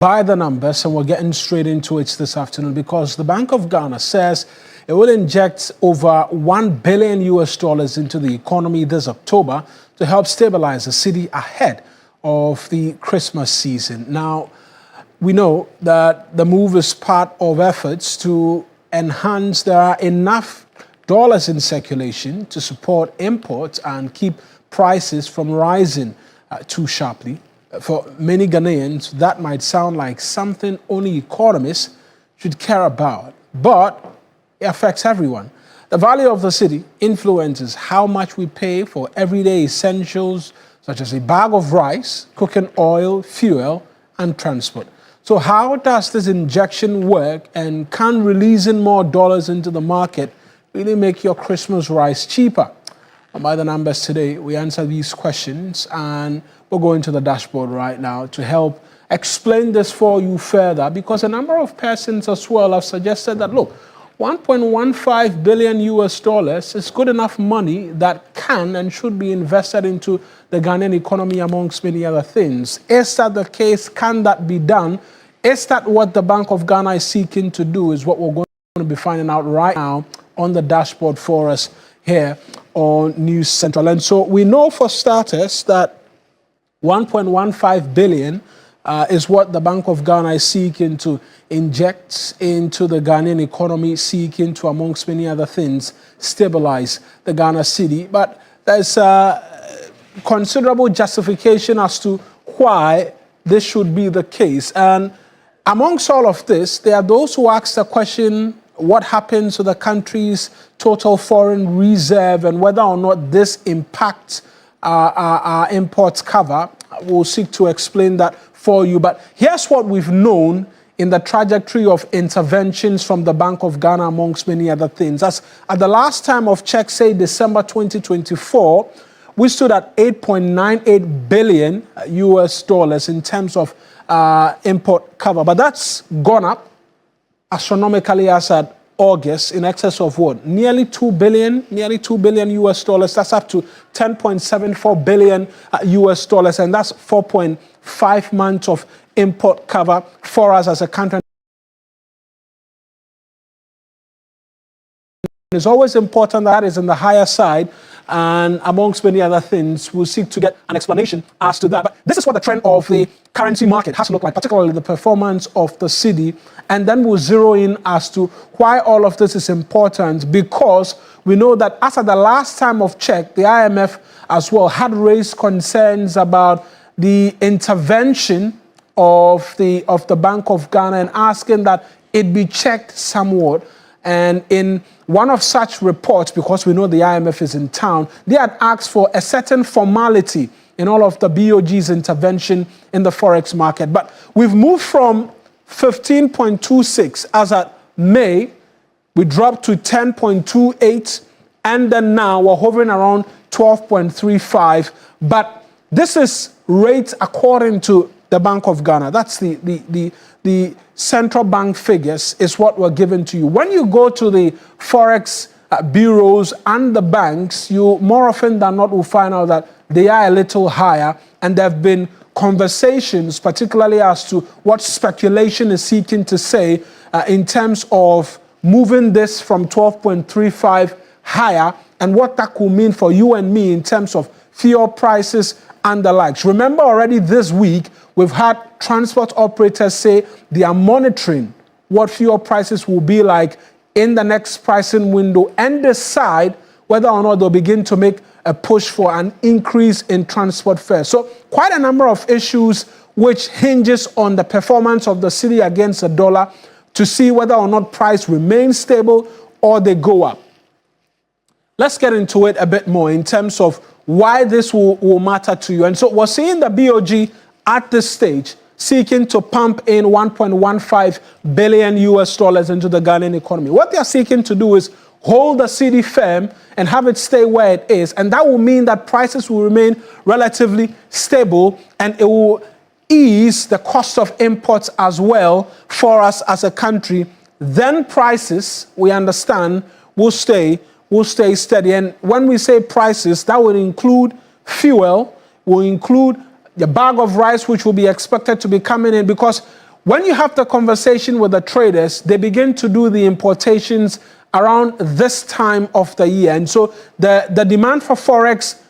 by the numbers, and we're getting straight into it this afternoon because the Bank of Ghana says it will inject over $1 billion into the economy this October to help stabilize the city ahead of the Christmas season. Now, we know that the move is part of efforts to enhance there are enough dollars in circulation to support imports and keep prices from rising too sharply. For many Ghanaians, that might sound like something only economists should care about, but it affects everyone. The value of the city influences how much we pay for everyday essentials such as a bag of rice, cooking oil, fuel, and transport. So how does this injection work, and can releasing more dollars into the market really make your Christmas rice cheaper? And by the numbers today, we answer these questions, and we're going to the dashboard right now to help explain this for you further, because a number of persons as well have suggested that, look, $1.15 billion is good enough money that can and should be invested into the Ghanaian economy, amongst many other things. Is that the case? Can that be done? Is that what the Bank of Ghana is seeking to do? Is what we're going to be finding out right now on the dashboard for us here on News Central. And so we know, for starters, that 1.15 billion is what the Bank of Ghana is seeking to inject into the Ghanaian economy, seeking to, amongst many other things, stabilize the Ghana city. But there's considerable justification as to why this should be the case. And amongst all of this, there are those who ask the question, what happens to the country's total foreign reserve and whether or not this impacts our imports cover. We'll seek to explain that for you. But here's what we've known in the trajectory of interventions from the Bank of Ghana, amongst many other things. As at the last time of check, say December 2024, we stood at $8.98 billion in terms of import cover. But that's gone up astronomically as at August, in excess of what? Nearly $2 billion That's up to $10.74 billion and that's 4.5 months of import cover for us as a country. It's always important that is in the higher side, and amongst many other things, we'll seek to get an explanation as to that. But this is what the trend of the currency market has looked like, particularly the performance of the cedi. And then we'll zero in as to why all of this is important, because we know that as at the last time of check, the IMF as well had raised concerns about the intervention of the Bank of Ghana and asking that it be checked somewhat. And in one of such reports, because we know the IMF is in town, they had asked for a certain formality in all of the BoG's intervention in the forex market. But we've moved from 15.26 as at May, we dropped to 10.28, and then now we're hovering around 12.35. But this is rates according to the Bank of Ghana. That's the central bank figures is what were given to you. When you go to the forex bureaus and the banks, you more often than not will find out that they are a little higher, and there have been conversations, particularly as to what speculation is seeking to say in terms of moving this from 12.35 higher, and what that could mean for you and me in terms of fuel prices and the likes. Remember, already this week, we've had transport operators say they are monitoring what fuel prices will be like in the next pricing window and decide whether or not they'll begin to make a push for an increase in transport fares. So quite a number of issues which hinges on the performance of the cedi against the dollar to see whether or not price remains stable or they go up. Let's get into it a bit more in terms of why this will matter to you. And so we're seeing the BoG at this stage seeking to pump in $1.15 billion into the Ghanaian economy. What they're seeking to do is hold the cedi firm and have it stay where it is. And that will mean that prices will remain relatively stable, and it will ease the cost of imports as well for us as a country. Then prices, we understand, will stay steady. And when we say prices, that will include fuel, will include the bag of rice, which will be expected to be coming in, because when you have the conversation with the traders, they begin to do the importations around this time of the year. And so the demand for Forex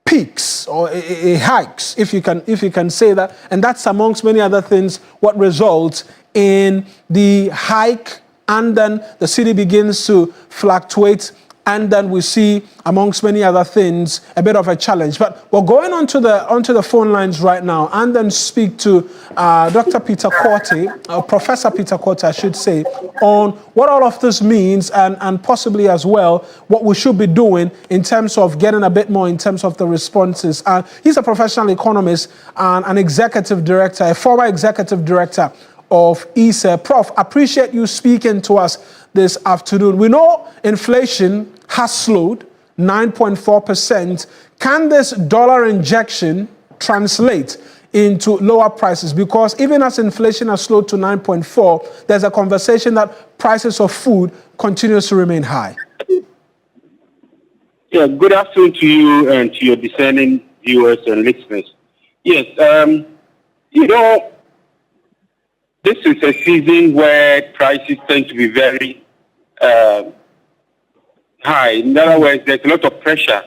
peaks or it hikes, if you can say that. And that's amongst many other things what results in the hike, and then the cedi begins to fluctuate. And then we see, amongst many other things, a bit of a challenge. But we're going onto the phone lines right now and then speak to Dr. Peter Quartey, Professor Peter Quartey, I should say, on what all of this means and possibly as well what we should be doing in terms of getting a bit more in terms of the responses. He's a professional economist and an executive director, a former executive director of ESA. Prof, appreciate you speaking to us this afternoon. We know inflation has slowed 9.4%. Can this dollar injection translate into lower prices? Because even as inflation has slowed to 9.4, there's a conversation that prices of food continues to remain high. Yeah, good afternoon to you and to your discerning viewers and listeners. Yes, this is a season where prices tend to be very high. In other words, there's a lot of pressure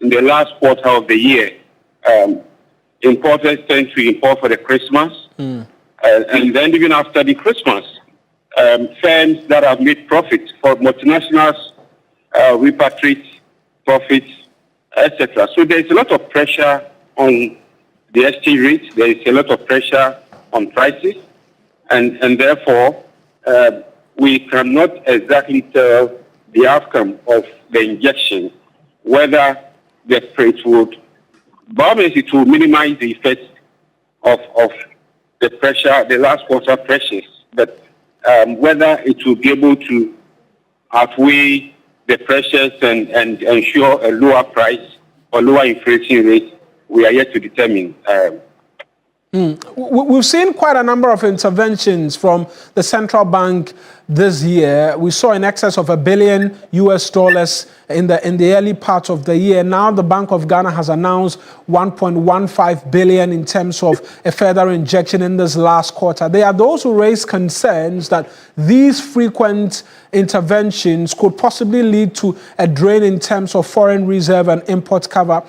in the last quarter of the year. Importers tend to import for the Christmas, and then even after the Christmas, firms that have made profits for multinationals repatriate profits, etc. So there's a lot of pressure on the exchange rate. There is a lot of pressure on prices, and therefore we cannot exactly tell the outcome of the injection, whether the rate would, it will minimize the effects of the pressure, the last quarter pressures, but whether it will be able to outweigh the pressures and ensure a lower price or lower inflation rate, we are yet to determine. We've seen quite a number of interventions from the central bank this year. We saw in excess of $1 billion in the early part of the year. Now the Bank of Ghana has announced 1.15 billion in terms of a further injection in this last quarter. There are those who raise concerns that these frequent interventions could possibly lead to a drain in terms of foreign reserve and import cover.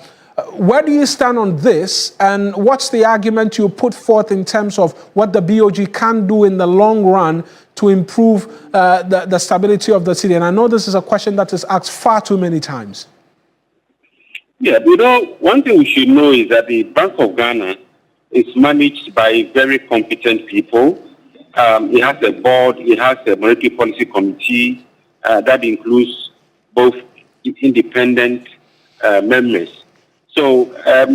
Where do you stand on this, and what's the argument you put forth in terms of what the BoG can do in the long run to improve the stability of the cedi? And I know this is a question that is asked far too many times. Yeah, one thing we should know is that the Bank of Ghana is managed by very competent people. It has a board, it has a monetary policy committee that includes both independent members. So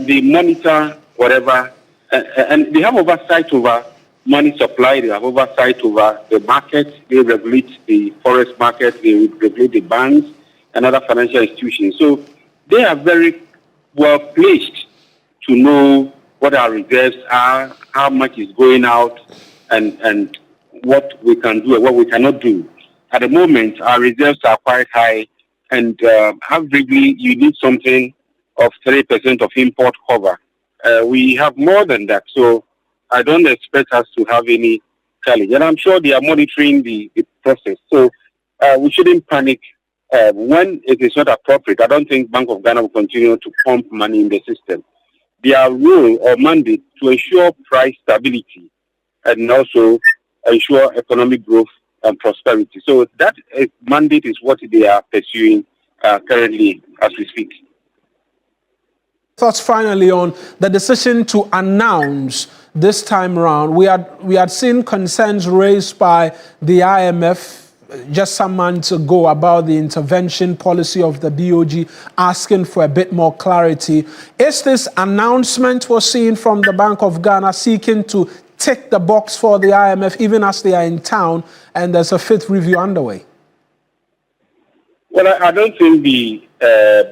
they monitor whatever, and they have oversight over money supply, they have oversight over the market, they regulate the forex market, they regulate the banks and other financial institutions. So they are very well placed to know what our reserves are, how much is going out, and what we can do and what we cannot do. At the moment, our reserves are quite high, and averagely you need something of 30% of import cover. We have more than that, so I don't expect us to have any challenge. And I'm sure they are monitoring the process. So we shouldn't panic when it is not appropriate. I don't think Bank of Ghana will continue to pump money in the system. Their role or mandate to ensure price stability and also ensure economic growth and prosperity. So that mandate is what they are pursuing currently as we speak. Thoughts finally on the decision to announce this time around. We had seen concerns raised by the IMF just some months ago about the intervention policy of the BoG, asking for a bit more clarity. Is this announcement we're seeing from the Bank of Ghana seeking to tick the box for the IMF even as they are in town and there's a fifth review underway? Well, I don't think the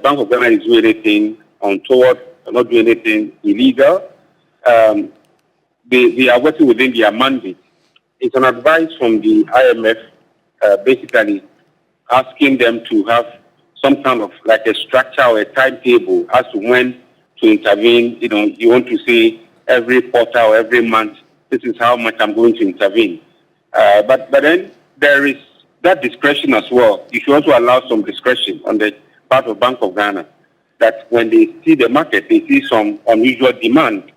Bank of Ghana is doing anything untoward, not doing anything illegal. They are working within their mandate. It's an advice from the IMF, basically asking them to have some kind of like a structure or a timetable as to when to intervene. You want to say every quarter or every month this is how much I'm going to intervene. But then there is that discretion as well. You should also allow some discretion on the part of Bank of Ghana, that when they see the market, they see some unusual demand,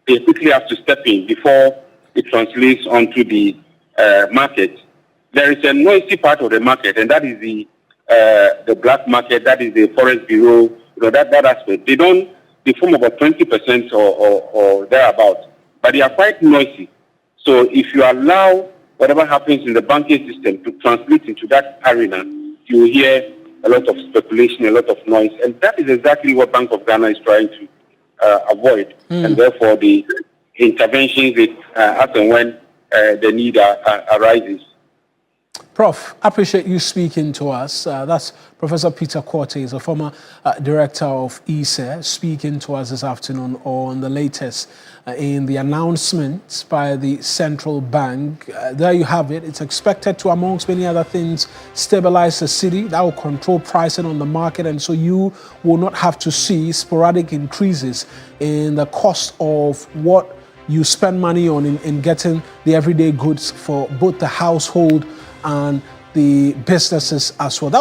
they quickly have to step in before it translates onto the market. There is a noisy part of the market, and that is the black market, that is the Forest Bureau, that aspect. They form about 20% or thereabouts, but they are quite noisy. So if you allow whatever happens in the banking system to translate into that arena, you will hear a lot of speculation, a lot of noise, and that is exactly what Bank of Ghana is trying to avoid. And therefore, the interventions as and when the need arises. Prof, appreciate you speaking to us. That's Professor Peter Cortes, a former director of ESA, speaking to us this afternoon on the latest in the announcements by the central bank. There you have it. It's expected to, amongst many other things, stabilize the cedi. That will control pricing on the market, and so you will not have to see sporadic increases in the cost of what you spend money on in getting the everyday goods for both the household and the businesses as well. That